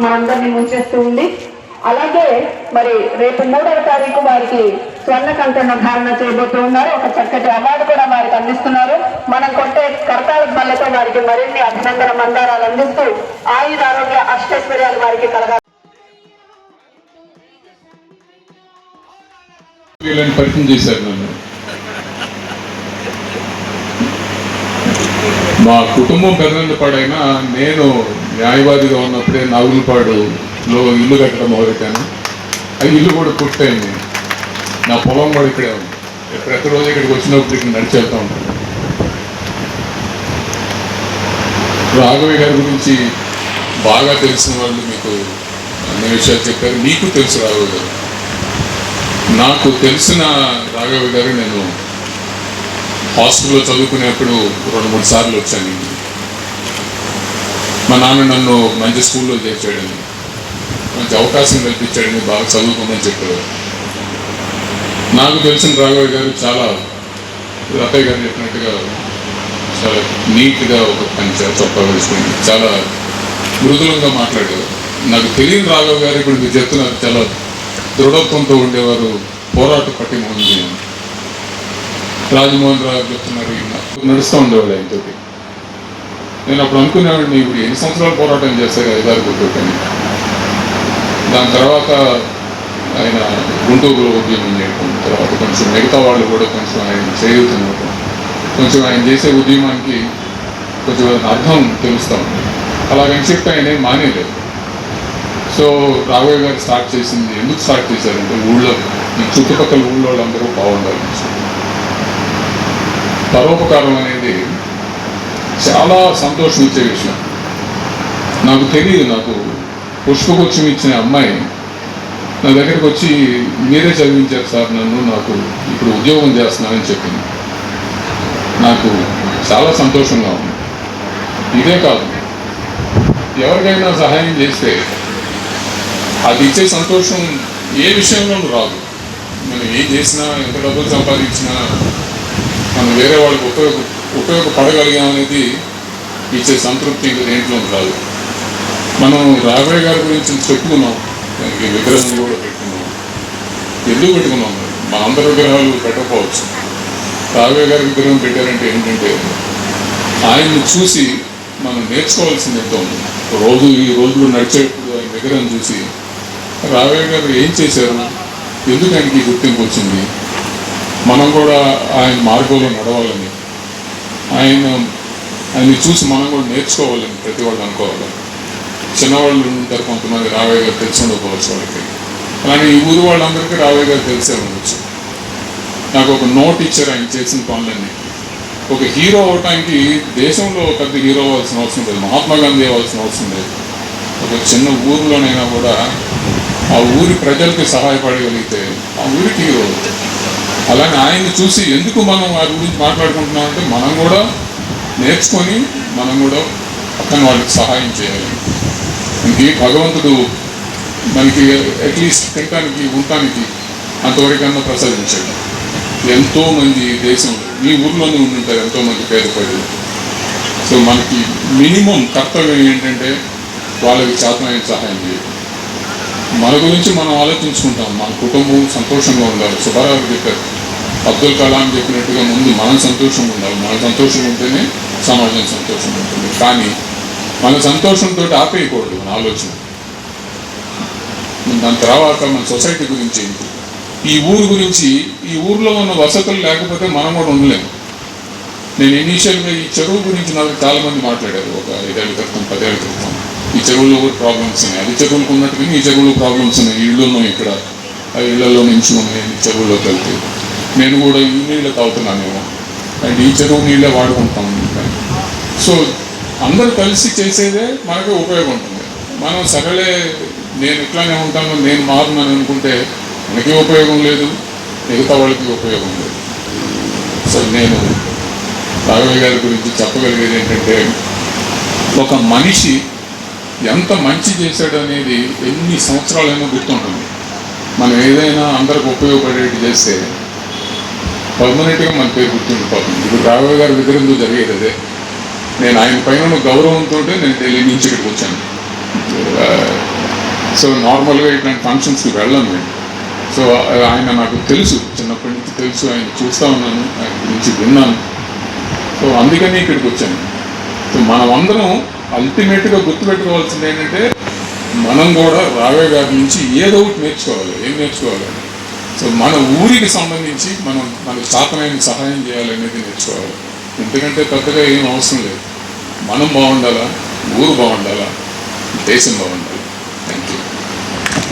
మనందరినీ ముంచేస్తూ ఉంది. అలాగే మరి రేపు 3వ తారీఖు వారికి స్వర్ణ కంకణ ధారణ చేయబోతూ ఉన్నారు. ఒక చక్కటి అవార్డు కూడా వారికి అందిస్తున్నారు. మనం కొట్టే కర్తాల బల్లతో వారికి మరిన్ని అభినందన మందారాలు అందిస్తూ ఆయుర ఆరోగ్య అష్టైశ్వర్యాలు వారికి కలగాలి. పరిచయం చేశారు నన్ను. మా కుటుంబం పెదనందపాడైనా నేను న్యాయవాదిగా ఉన్నప్పుడే నాగులపాడులో ఇల్లు కట్టడం మొదలెట్టాను. ఆ ఇల్లు కూడా పుట్టయింది. నా పొలం కూడా ఇక్కడే ఉంది. ప్రతిరోజు ఇక్కడికి వచ్చినప్పుడు ఇక్కడ నడిచి వెళ్తూ ఉంటాను. రాఘవయ్య గారి గురించి బాగా తెలిసిన వాళ్ళు మీకు అన్ని విషయాలు చెప్పారు. మీకు తెలుసు రాఘవయ్య గారు. నాకు తెలిసిన రాఘవయ్య గారు నేను హాస్టల్లో చదువుకునేప్పుడు 2-3 సార్లు వచ్చాను. మా నాన్న నన్ను మంచి స్కూల్లో చేర్చాడని, మంచి అవకాశం కల్పించాడని, బాగా చదువుకోమని చెప్పారు. నాకు తెలిసిన రాఘవయ్య గారు చాలా రతయ్య గారు చెప్పినట్టుగా చాలా నీట్గా ఒక పని చొక్కా వేసుకుని చాలా మృదులంగా మాట్లాడేవారు. నాకు తెలియని రాఘవయ్య గారు ఇప్పుడు మీరు చెప్తున్నారు చాలా దృఢత్వంతో ఉండేవారు, పోరాట పట్టిన ఉంది. రాజమోహన్ రావు చెప్తున్నారు నడుస్తూ ఉండేవాళ్ళు ఆయనతో. నేను అప్పుడు అనుకునేవాడిని ఇప్పుడు ఎన్ని సంవత్సరాలు పోరాటం చేస్తారు 5-6 గుర్తుపెట్టని. దాని తర్వాత ఆయన గుంటూరులో ఉద్యమం చేయడం, తర్వాత కొంచెం మిగతా వాళ్ళు కూడా కొంచెం ఆయన చేయుతున్నారు. కొంచెం ఆయన చేసే ఉద్యమానికి కొంచెం అర్థం తెలుస్తూ ఉంది. అలాగని చెప్పి ఆయన ఏం మానేలేదు. సో రాఘవయ్య గారు స్టార్ట్ చేసింది ఎందుకు స్టార్ట్ చేశారంటే ఊళ్ళో ఈ చుట్టుపక్కల ఊళ్ళో వాళ్ళందరూ బాగుండాలని. పరోపకారం అనేది చాలా సంతోషం ఇచ్చే విషయం. నాకు తెలియదు, నాకు పుష్పగుచ్చం ఇచ్చిన అమ్మాయి నా దగ్గరికి వచ్చి మీరే చదివించారు సార్ నన్ను, నాకు ఇప్పుడు ఉద్యోగం చేస్తున్నానని చెప్పింది. నాకు చాలా సంతోషంగా ఉంది. ఇదే కాదు, ఎవరికైనా సహాయం చేస్తే అది ఇచ్చే సంతోషం ఏ విషయంలోనూ రాదు. మనం ఏం చేసినా, ఎంత డబ్బులు సంపాదించినా, మనం వేరే వాళ్ళకి ఉపయోగపడగలిగామనేది ఇచ్చే సంతృప్తి ఇంకా దేంట్లో రాదు. మనం రాఘవయ్య గారి గురించి చెప్పుకున్నాం, దానికి విగ్రహం కూడా పెట్టుకున్నాం. ఎందుకు పెట్టుకున్నాం? మనందరి విగ్రహాలు పెట్టకపోవచ్చు. రాఘవయ్య గారి విగ్రహం పెట్టారంటే ఏంటంటే ఆయన్ని చూసి మనం నేర్చుకోవాల్సింది ఎంతో ఉంది. ఈ రోజులు నడిచేటప్పుడు ఆయన విగ్రహం చూసి రాఘవయ్య గారు ఏం చేశారు, ఎందుకు ఆయనకి గుర్తింపు వచ్చింది, మనం కూడా ఆయన మార్గంలో నడవాలని, ఆయన్ని చూసి మనం కూడా నేర్చుకోవాలని ప్రతి వాళ్ళు అనుకోవాలి. చిన్నవాళ్ళు ఉంటారు కొంతమంది, రాఘవయ్య గారు తెలిసి ఉండకపోవచ్చు వాళ్ళకి. అలానే ఈ ఊరు వాళ్ళందరికీ రాఘవయ్య గారు తెలిసే ఉండొచ్చు. నాకు ఒక నోట్ ఇచ్చారు ఆయన చేసిన పనులన్నీ. ఒక హీరో అవటానికి దేశంలో పెద్ద హీరో అవ్వాల్సిన అవసరం లేదు, మహాత్మా గాంధీ అవ్వాల్సిన అవసరం లేదు. ఒక చిన్న ఊరిలోనైనా కూడా ఆ ఊరి ప్రజలకి సహాయపడగలిగితే ఆ ఊరికి హీరో అవుతుంది. అలానే ఆయన్ని చూసి ఎందుకు మనం వారి గురించి మాట్లాడుకుంటున్నామంటే మనం కూడా నేర్చుకొని మనం కూడా పక్కన వాళ్ళకి సహాయం చేయాలి. ఇంక భగవంతుడు మనకి అట్లీస్ట్ తినటానికి ఉండటానికి అంతవరకన్నా ప్రసాదించాడు. ఎంతోమంది దేశంలో మీ ఊర్లోనే ఉంటుంటారు ఎంతోమంది పేద ప్రజలు. సో మనకి మినిమం కర్తవ్యం ఏంటంటే వాళ్ళకి చేతనైన సహాయం చేయాలి. మన గురించి మనం ఆలోచించుకుంటాం, మన కుటుంబం సంతోషంగా ఉండాలి. సుబ్బారావు చెప్పారు, అబ్దుల్ కలాం చెప్పినట్టుగా ముందు మనం సంతోషంగా ఉండాలి. మన సంతోషంగా ఉంటేనే సమాజం సంతోషంగా ఉంటుంది. కానీ మన సంతోషంతో ఆపేయకూడదు మన ఆలోచన. దాని తర్వాత మన సొసైటీ గురించి ఏంటి, ఈ ఊరు గురించి, ఈ ఊరిలో ఉన్న వసతులు లేకపోతే మనం కూడా ఉండలేము. నేను ఇనీషియల్గా ఈ చెరువు గురించి నాకు చాలామంది మాట్లాడారు ఒక 5 ఏళ్ళ క్రితం 10 ఏళ్ళ క్రితం. ఈ చెరువులో కూడా ప్రాబ్లమ్స్ ఉన్నాయి, అది చెరువులకు ఉన్నట్టుగా ఈ చెరువులో ప్రాబ్లమ్స్ ఉన్నాయి. ఇళ్ళు ఉన్నాయి, ఇక్కడ ఆ ఇళ్లలో నుంచి ఉన్నాయి చెరువులోకి వెళ్తే. నేను కూడా ఈ నీళ్ళే తాగుతున్నానేమో, అండ్ ఈ చెరువు నీళ్ళే వాడుకుంటాం. సో అందరూ కలిసి చేసేదే మనకు ఉపయోగం ఉంటుంది. మనం సగలే నేను ఇట్లానే ఉంటాను, నేను మారున్నాను అనుకుంటే మనకి ఉపయోగం లేదు, మిగతా వాళ్ళకి ఉపయోగం లేదు. సో నేను రాఘవయ్య గారి గురించి చెప్పగలిగేది ఏంటంటే ఒక మనిషి ఎంత మంచి చేశాడు అనేది ఎన్ని సంవత్సరాలైనా గుర్తుంటుంది. మనం ఏదైనా అందరికి ఉపయోగపడేది చేస్తే పర్మనెంట్గా మన పేరు గుర్తుండిపోతుంది. ఇప్పుడు రాఘవయ్య గారి విగ్రహంతో జరిగేది అదే. నేను ఆయన పైన గౌరవంతో నేను ఢిల్లీ నుంచి ఇక్కడికి వచ్చాను. సో నార్మల్గా ఇట్లాంటి ఫంక్షన్స్కి వెళ్ళను నేను. సో ఆయన నాకు తెలుసు, చిన్నప్పటి నుంచి తెలుసు, ఆయన చూస్తూ ఉన్నాను, ఆయన గురించి విన్నాను. సో అందుకని ఇక్కడికి వచ్చాను. సో మనం అందరం అల్టిమేట్గా గుర్తుపెట్టుకోవాల్సింది ఏంటంటే మనం కూడా రాఘవయ్య గారి నుంచి ఏదో ఒకటి నేర్చుకోవాలి. ఏం నేర్చుకోవాలి? సో మన ఊరికి సంబంధించి మనకు చేతనైన సహాయం చేయాలనేది నేర్చుకోవాలి. ఎందుకంటే పెద్దగా ఏం అవసరం లేదు. మనం బాగుండాలా, ఊరు బాగుండాలా, దేశం బాగుండాలి.